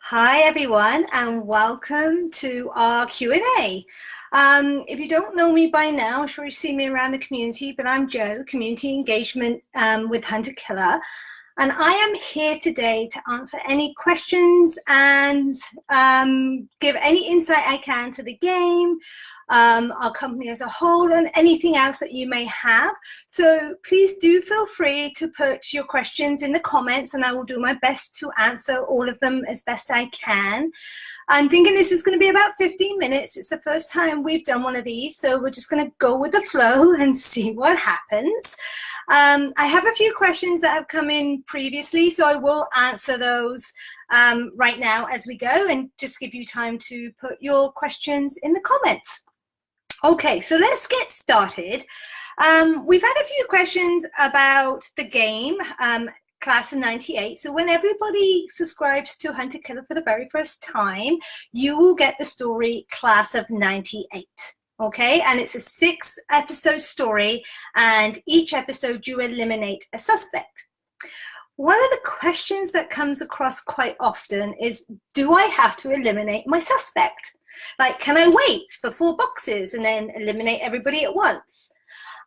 Hi everyone and welcome to our Q&A. If you don't know me by now, I'm sure you've seen me around the community, but I'm Jo, Community Engagement with Hunter Killer. And I am here today to answer any questions and give any insight I can to the game, our company as a whole, and anything else that you may have. So please do feel free to put your questions in the comments and I will do my best to answer all of them as best I can. I'm thinking this is going to be about 15 minutes. It's the first time we've done one of these, so we're just going to go with the flow and see what happens. I have a few questions that have come in previously, so I will answer those right now as we go and just give you time to put your questions in the comments. Okay, so let's get started. We've had a few questions about the game, Class of 98. So when everybody subscribes to Hunter Killer for the very first time, you will get the story Class of 98. Okay, and it's a 6-episode story, and each episode you eliminate a suspect. One of the questions that comes across quite often is, do I have to eliminate my suspect? Like, can I wait for 4 boxes and then eliminate everybody at once?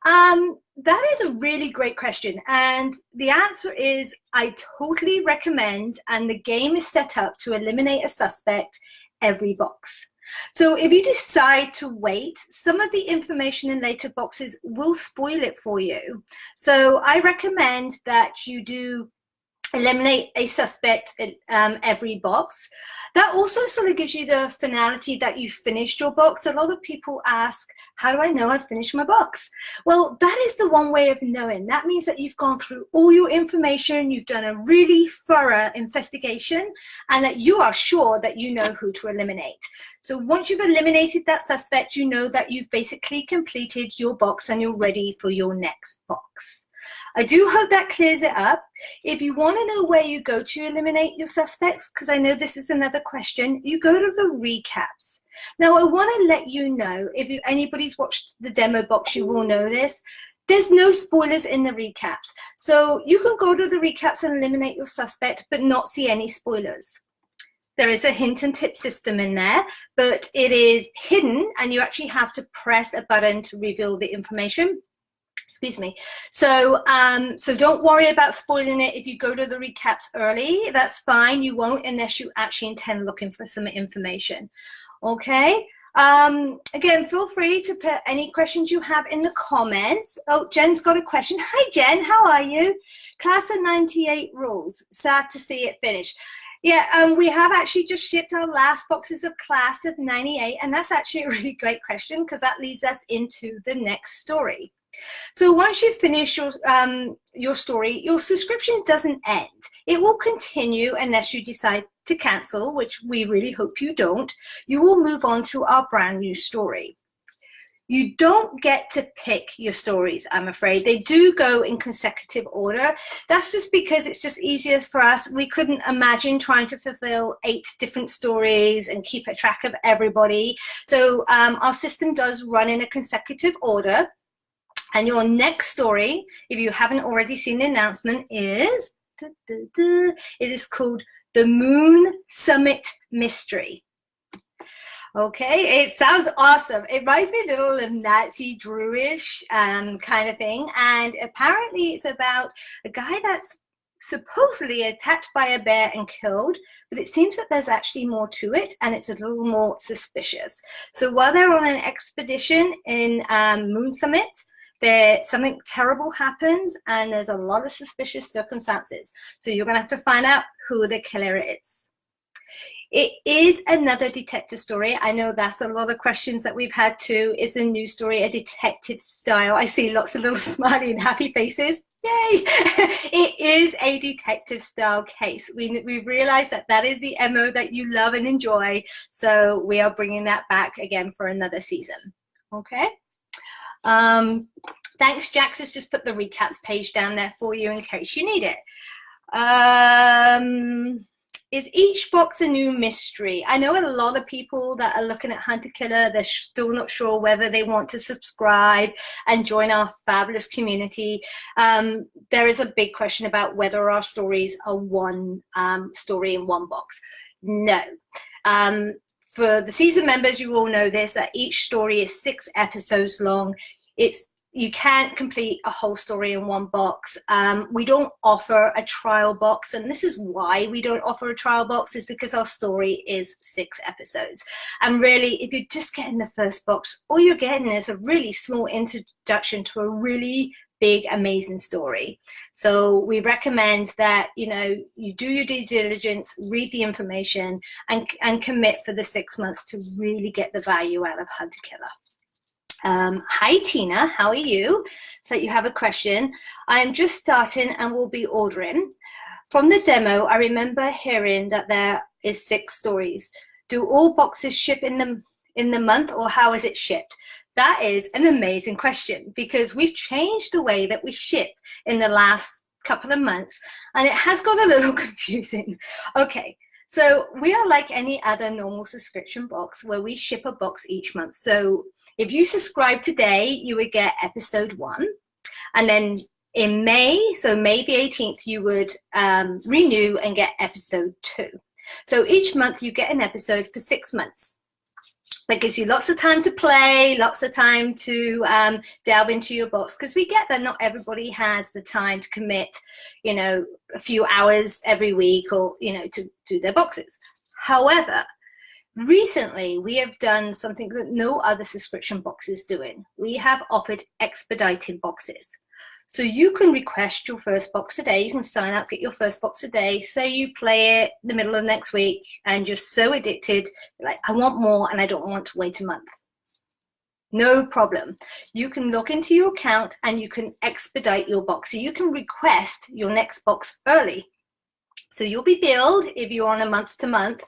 That is a really great question, and the answer is I totally recommend, and the game is set up to eliminate a suspect every box. So if you decide to wait, some of the information in later boxes will spoil it for you. So I recommend that you do eliminate a suspect in every box. That also sort of gives you the finality that you've finished your box. A lot of people ask, how do I know I've finished my box? Well, that is the one way of knowing. That means that you've gone through all your information, you've done a really thorough investigation, and that you are sure that you know who to eliminate. So once you've eliminated that suspect, you know that you've basically completed your box and you're ready for your next box. I do hope that clears it up. If you want to know where you go to eliminate your suspects, because I know this is another question, you go to the recaps. Now, I want to let you know, if anybody's watched the demo box, you will know this. There's no spoilers in the recaps. So you can go to the recaps and eliminate your suspect, but not see any spoilers. There is a hint and tip system in there, but it is hidden and you actually have to press a button to reveal the information. Excuse me. So don't worry about spoiling it. If you go to the recaps early, that's fine. You won't unless you actually intend looking for some information. Okay. Again, feel free to put any questions you have in the comments. Oh, Jen's got a question. Hi, Jen. How are you? Class of 98 rules. Sad to see it finish. Yeah, we have actually just shipped our last boxes of Class of 98, and that's actually a really great question because that leads us into the next story. So once you finish your story, your subscription doesn't end. It will continue unless you decide to cancel, which we really hope you don't. You will move on to our brand new story. You don't get to pick your stories, I'm afraid. They do go in consecutive order. That's just because it's just easier for us. We couldn't imagine trying to fulfill 8 different stories and keep a track of everybody. So our system does run in a consecutive order. And your next story, if you haven't already seen the announcement, is, it is called The Moon Summit Mystery. Okay, it sounds awesome. It reminds me a little of Nazi Druish kind of thing. And apparently it's about a guy that's supposedly attacked by a bear and killed, but it seems that there's actually more to it and it's a little more suspicious. So while they're on an expedition in Moon Summit, something terrible happens and there's a lot of suspicious circumstances. So you're going to have to find out who the killer is. It is another detective story. I know that's a lot of questions that we've had too. Is the new story a detective style? I see lots of little smiley and happy faces. Yay! It is a detective style case. We realize that is the MO that you love and enjoy. So we are bringing that back again for another season. Okay. Thanks, Jax has just put the recaps page down there for you in case you need it. Is each box a new mystery? I know a lot of people that are looking at Hunter Killer, they're still not sure whether they want to subscribe and join our fabulous community. There is a big question about whether our stories are one story in one box. No. For the season members, you all know this, that each story is 6 episodes long. You can't complete a whole story in one box. We don't offer a trial box, and this is why we don't offer a trial box, is because our story is 6 episodes. And really, if you're just getting the first box, all you're getting is a really small introduction to a really big, amazing story. So we recommend that, you do your due diligence, read the information, and commit for the 6 months to really get the value out of Hunter Killer. Hi Tina, how are you? So you have a question. I am just starting and will be ordering. From the demo, I remember hearing that there is 6 stories. Do all boxes ship in the month, or how is it shipped? That is an amazing question, because we've changed the way that we ship in the last couple of months, and it has got a little confusing. Okay, so we are like any other normal subscription box where we ship a box each month. So if you subscribe today, you would get episode 1, and then in May, so May the 18th, you would renew and get episode 2. So each month you get an episode for 6 months. That gives you lots of time to play, lots of time to delve into your box, because we get that not everybody has the time to commit, a few hours every week, or, to do their boxes. However, recently we have done something that no other subscription box is doing. We have offered expediting boxes. So you can request your first box today. You can sign up, get your first box today. Say you play it in the middle of next week and you're so addicted, like, I want more and I don't want to wait a month. No problem. You can log into your account and you can expedite your box. So you can request your next box early. So you'll be billed if you're on a month to month,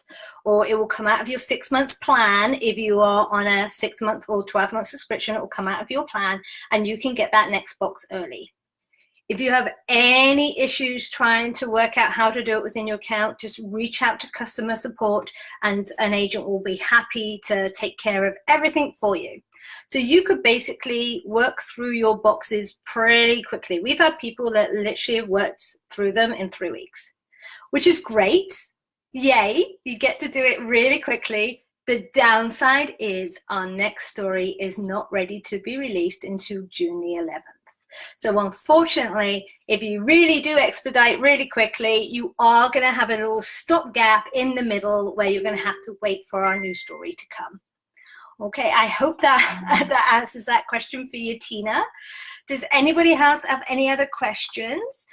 or it will come out of your 6 months plan. If you are on a 6 month or 12 month subscription, it will come out of your plan and you can get that next box early. If you have any issues trying to work out how to do it within your account, just reach out to customer support and an agent will be happy to take care of everything for you. So you could basically work through your boxes pretty quickly. We've had people that literally have worked through them in 3 weeks. Which is great. Yay, you get to do it really quickly. The downside is our next story is not ready to be released until June the 11th. So unfortunately, if you really do expedite really quickly, you are going to have a little stopgap in the middle where you're going to have to wait for our new story to come. Okay, I hope that answers that question for you, Tina. Does anybody else have any other questions?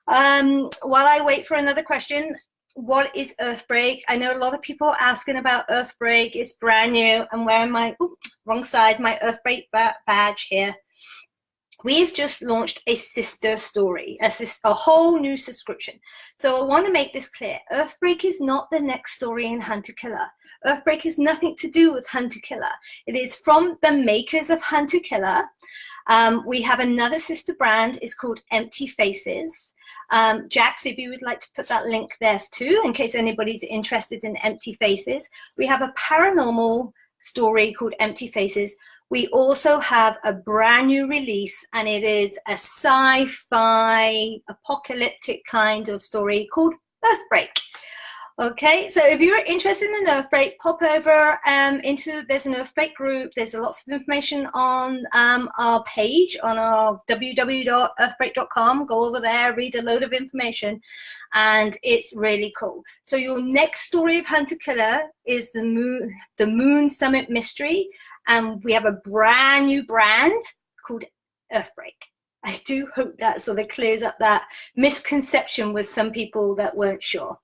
While I wait for another question, what is Earthbreak? I know a lot of people are asking about Earthbreak. It's brand new. I'm wearing my, wrong side, my Earthbreak badge here. We've just launched a sister story, a whole new subscription. So I want to make this clear. Earthbreak is not the next story in Hunter Killer. Earthbreak has nothing to do with Hunter Killer. It is from the makers of Hunter Killer. We have another sister brand. It's called Empty Faces. Jax, if you would like to put that link there too, in case anybody's interested in Empty Faces. We have a paranormal story called Empty Faces. We also have a brand new release, and it is a sci-fi apocalyptic kind of story called Earthbreak. Okay, so if you're interested in an Earthbreak, pop over there's an Earthbreak group. There's lots of information on our page, on our www.earthbreak.com. Go over there, read a load of information, and it's really cool. So your next story of Hunter Killer is the Moon Summit Mystery, and we have a brand new brand called Earthbreak. I do hope that sort of clears up that misconception with some people that weren't sure.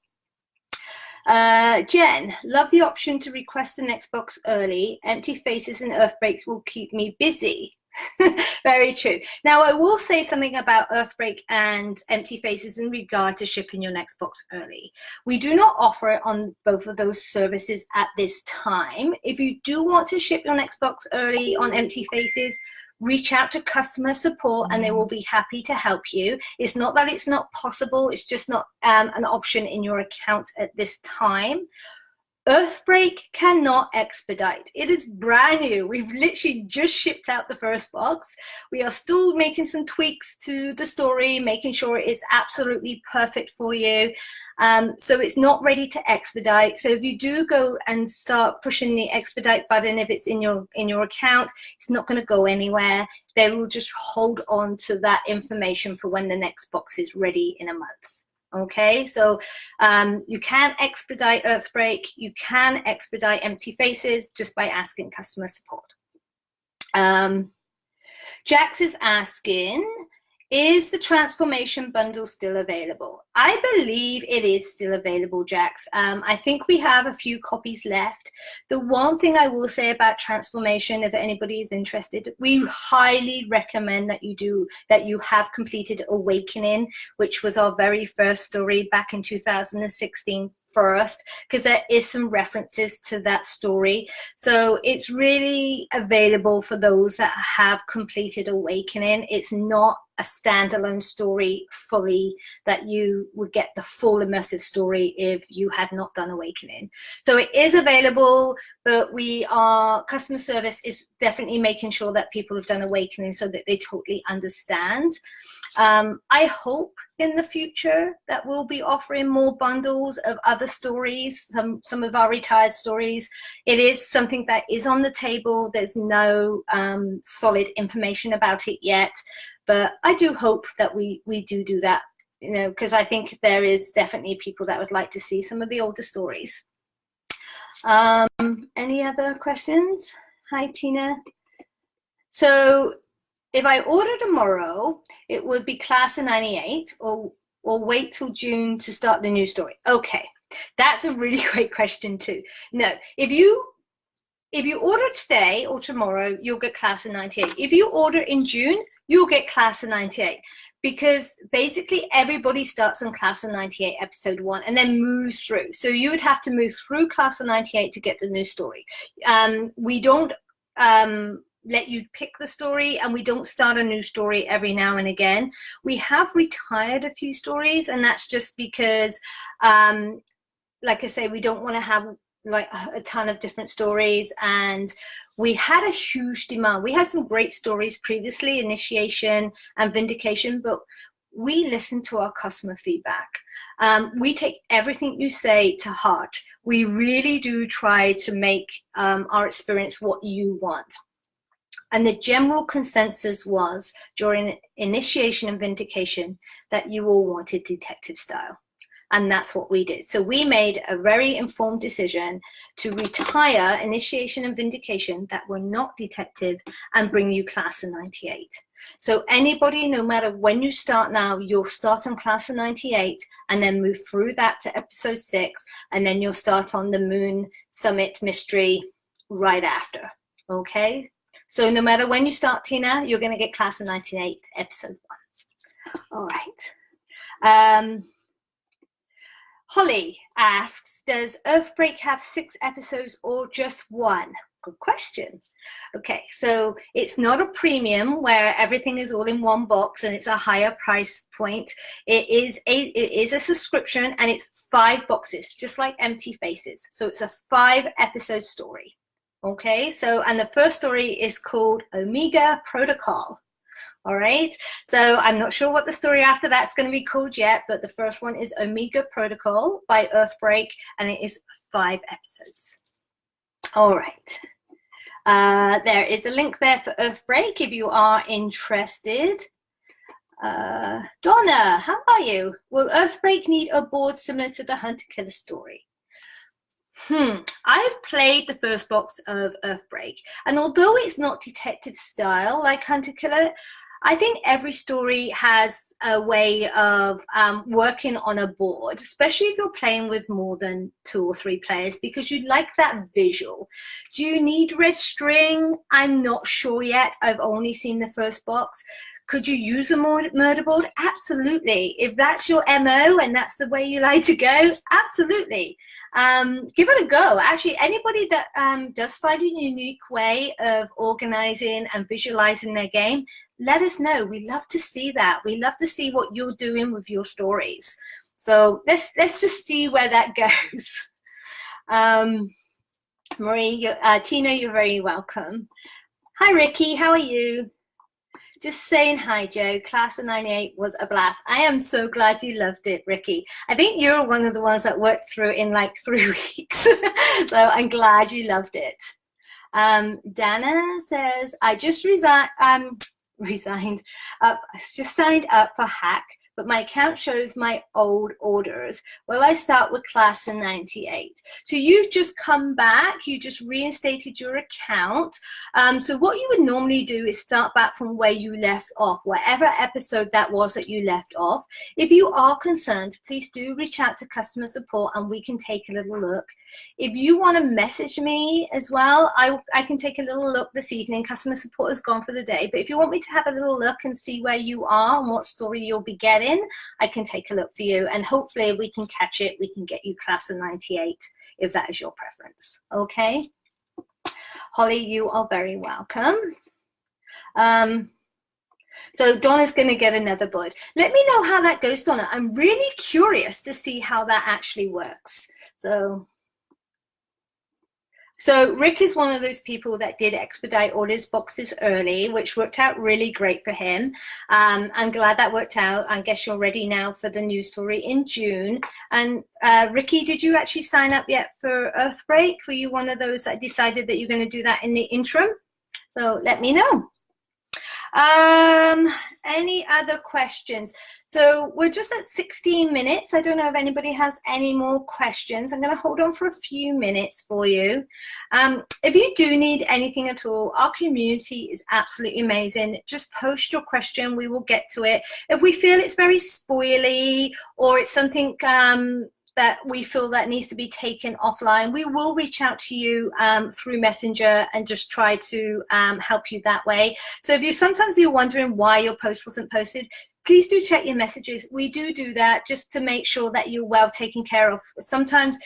Jen, love the option to request the next box early. Empty Faces and Earthbreak will keep me busy. Very true. Now, I will say something about Earthbreak and Empty Faces in regard to shipping your next box early. We do not offer it on both of those services at this time. If you do want to ship your next box early on Empty Faces, reach out to customer support and they will be happy to help you. It's not that it's not possible, it's just not an option in your account at this time. Earthbreak cannot expedite. It is brand new. We've literally just shipped out the first box. We are still making some tweaks to the story, making sure it's absolutely perfect for you. So it's not ready to expedite. So if you do go and start pushing the expedite button, if it's in your account, it's not going to go anywhere. They will just hold on to that information for when the next box is ready in a month. Okay, so you can expedite Earthbreak. You can expedite Empty Faces just by asking customer support. Jax is asking, is the transformation bundle still available? I believe it is still available, Jax. I think we have a few copies left. The one thing I will say about transformation, if anybody is interested, we highly recommend that you have completed Awakening, which was our very first story back in 2016 first, because there is some references to that story. So it's really available for those that have completed Awakening. It's not a standalone story fully that you would get the full immersive story if you had not done Awakening. So it is available, but customer service is definitely making sure that people have done Awakening so that they totally understand. I hope in the future that we'll be offering more bundles of other stories, some of our retired stories. It is something that is on the table. There's no solid information about it yet, but I do hope that we do that, because I think there is definitely people that would like to see some of the older stories. Any other questions? Hi, Tina. So if I order tomorrow, it would be class of 98 or wait till June to start the new story. Okay, that's a really great question too. No, if you order today or tomorrow, you'll get class of 98. If you order in June, you'll get class of 98, because basically everybody starts on class of 98 episode 1 and then moves through. So you would have to move through class of 98 to get the new story. We don't let you pick the story, and we don't start a new story every now and again. We have retired a few stories, and that's just because, like I say, we don't want to have like a ton of different stories, and we had a huge demand. We had some great stories previously, Initiation and Vindication, but we listen to our customer feedback. We take everything you say to heart. We really do try to make our experience what you want. And the general consensus was during Initiation and Vindication that you all wanted detective style. And that's what we did. So we made a very informed decision to retire Initiation and Vindication that were not detective and bring you class of 98. So anybody, no matter when you start now, you'll start on class of 98 and then move through that to episode 6, and then you'll start on the Moon Summit mystery right after. Okay? So no matter when you start, Tina, you're going to get class of 98 episode 1. All right. Holly asks, does Earthbreak have 6 episodes or just 1? Good question. Okay, so it's not a premium where everything is all in one box and it's a higher price point. It is a subscription, and it's 5 boxes, just like Empty Faces. So it's a 5-episode story. Okay, so, and the first story is called Omega Protocol. All right, so I'm not sure what the story after that's going to be called yet, but the first one is Omega Protocol by Earthbreak, and it is 5 episodes. All right, there is a link there for Earthbreak if you are interested. Donna, how are you? Will Earthbreak need a board similar to the Hunter Killer story? I've played the first box of Earthbreak, and although it's not detective style like Hunter Killer, I think every story has a way of working on a board, especially if you're playing with more than 2 or 3 players, because you like that visual. Do you need red string? I'm not sure yet. I've only seen the first box. Could you use a murder board? Absolutely. If that's your MO and that's the way you like to go, absolutely. Give it a go. Actually, anybody that does find a unique way of organizing and visualizing their game, let us know. We love to see that. We love to see what you're doing with your stories. So let's just see where that goes. Marie, Tina, you're very welcome. Hi, Ricky. How are you? Just saying hi, Joe. Class of 98 was a blast. I am so glad you loved it, Ricky. I think you're one of the ones that worked through it in like 3 weeks. So I'm glad you loved it. Dana says, I just just signed up for Hack, but my account shows my old orders. Will I start with class in 98? So you've just come back, you just reinstated your account. So what you would normally do is start back from where you left off, whatever episode that was that you left off. If you are concerned, please do reach out to customer support and we can take a little look. If you want to message me as well, I can take a little look this evening. Customer support is gone for the day, but if you want me to have a little look and see where you are and what story you'll be getting, I can take a look for you, and hopefully we can catch it. We can get you class of 98 if that is your preference. Okay, Holly, you are very welcome. So Donna's going to get another bud. Let me know how that goes, Donna. I'm really curious to see how that actually works. So Rick is one of those people that did expedite orders boxes early, which worked out really great for him. I'm glad that worked out. I guess you're ready now for the news story in June. And Ricky, did you actually sign up yet for Earthbreak? Were you one of those that decided that you're going to do that in the interim? So let me know. Any other questions? So we're just at 16 minutes. I don't know if anybody has any more questions. I'm going to hold on for a few minutes for you. If you do need anything at all, our community is absolutely amazing. Just post your question. We will get to it. If we feel it's very spoily or it's something that we feel that needs to be taken offline, we will reach out to you through Messenger and just try to help you that way. So if sometimes you're wondering why your post wasn't posted, please do check your messages. We do that just to make sure that you're well taken care of. Sometimes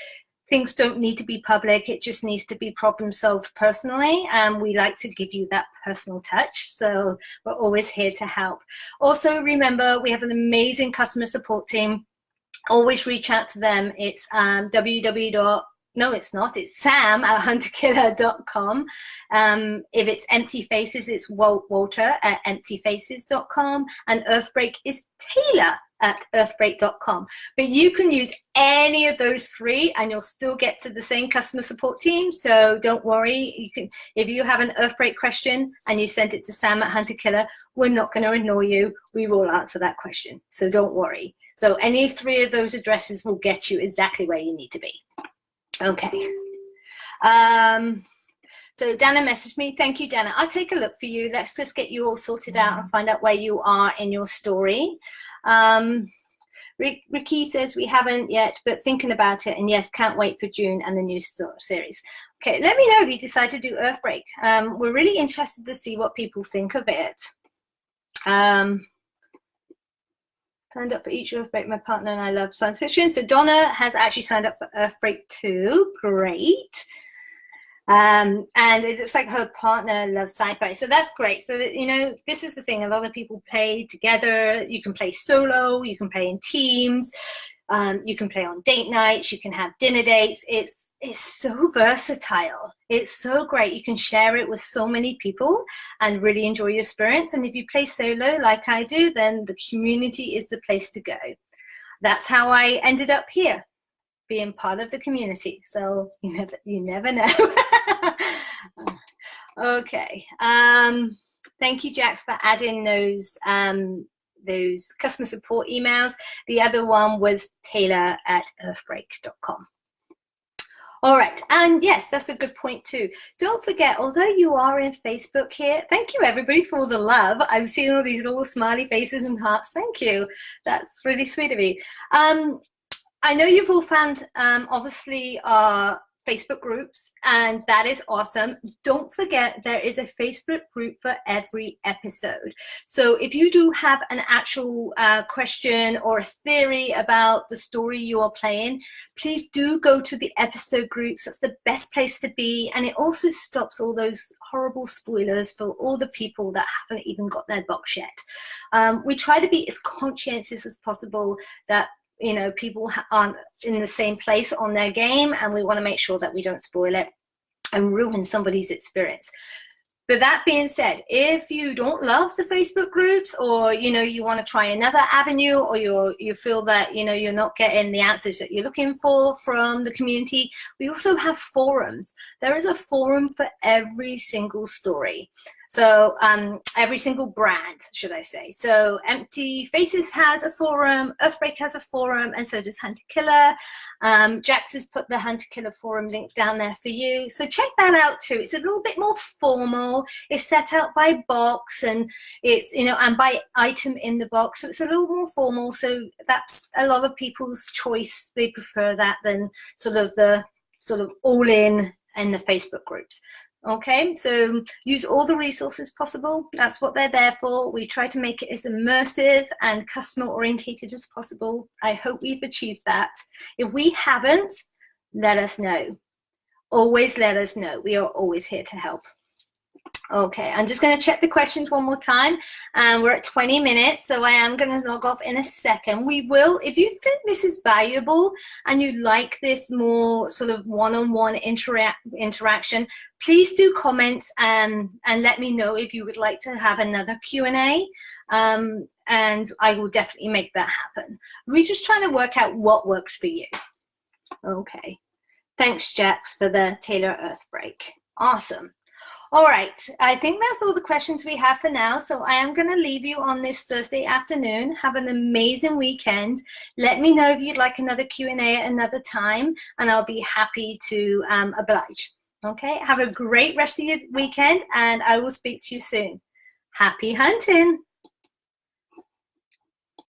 things don't need to be public. It just needs to be problem solved personally. And we like to give you that personal touch. So we're always here to help. Also, remember, we have an amazing customer support team. Always reach out to them. It's it's sam@hunterkiller.com. If it's Empty Faces, it's walter@emptyfaces.com, and Earthbreak is taylor@earthbreak.com. But you can use any of those three and you'll still get to the same customer support team. So don't worry. You can, if you have an Earthbreak question and you send it to sam@hunterkiller, we're not going to ignore you. We will answer that question. So don't worry. So any three of those addresses will get you exactly where you need to be. Okay. So Dana messaged me. Thank you, Dana. I'll take a look for you. Let's just get you all sorted out and find out where you are in your story. Ricky says we haven't yet, but thinking about it. And yes, can't wait for June and the new series. Okay, let me know if you decide to do Earthbreak. We're really interested to see what people think of it. Signed up for each Earthbreak. My partner and I love science fiction. So Donna has actually signed up for Earthbreak 2. Great. And it looks like her partner loves sci-fi. So that's great. So that, you know, this is the thing. A lot of people play together. You can play solo. You can play in teams. You can play on date nights. You can have dinner dates. It's so versatile. It's so great. You can share it with so many people and really enjoy your experience. And if you play solo like I do, then the community is the place to go. That's how I ended up here, being part of the community. So you never know. Okay. Thank you, Jax, for adding those customer support emails. The other one was taylor@earthbreak.com. All right, and yes, that's a good point too. Don't forget, although you are in Facebook here, thank you everybody for all the love. I'm seeing all these little smiley faces and hearts. Thank you. That's really sweet of you. I know you've all found, obviously, our Facebook groups, and that is awesome. Don't forget, there is a Facebook group for every episode. So if you do have an actual question or a theory about the story you are playing, please do go to the episode groups. That's the best place to be. And it also stops all those horrible spoilers for all the people that haven't even got their box yet. We try to be as conscientious as possible that you know, people aren't in the same place on their game, and we want to make sure that we don't spoil it and ruin somebody's experience. But that being said, if you don't love the Facebook groups, or you know, you want to try another avenue, or you feel that, you know, you're not getting the answers that you're looking for from the community, we also have forums. There is a forum for every single story. So every single brand, should I say. So Empty Faces has a forum, Earthbreak has a forum, and so does Hunter Killer. Jax has put the Hunter Killer forum link down there for you. So check that out too. It's a little bit more formal. It's set out by box, and it's, you know, and by item in the box. So it's a little more formal. So that's a lot of people's choice. They prefer that than sort of the all in the Facebook groups. Okay, so use all the resources possible. That's what they're there for. We try to make it as immersive and customer orientated as possible. I hope we've achieved that. If we haven't, let us know. Always let us know. We are always here to help. Okay, I'm just going to check the questions one more time, and we're at 20 minutes, so I am going to log off in a second. We will, if you think this is valuable and you like this more sort of one-on-one interaction, please do comment and let me know if you would like to have another Q&A, and I will definitely make that happen. We're just trying to work out what works for you. Okay, thanks Jax for the Taylor Earthbreak. Awesome. All right, I think that's all the questions we have for now. So I am going to leave you on this Thursday afternoon. Have an amazing weekend. Let me know if you'd like another Q&A at another time, and I'll be happy to oblige. Okay, have a great rest of your weekend, and I will speak to you soon. Happy hunting.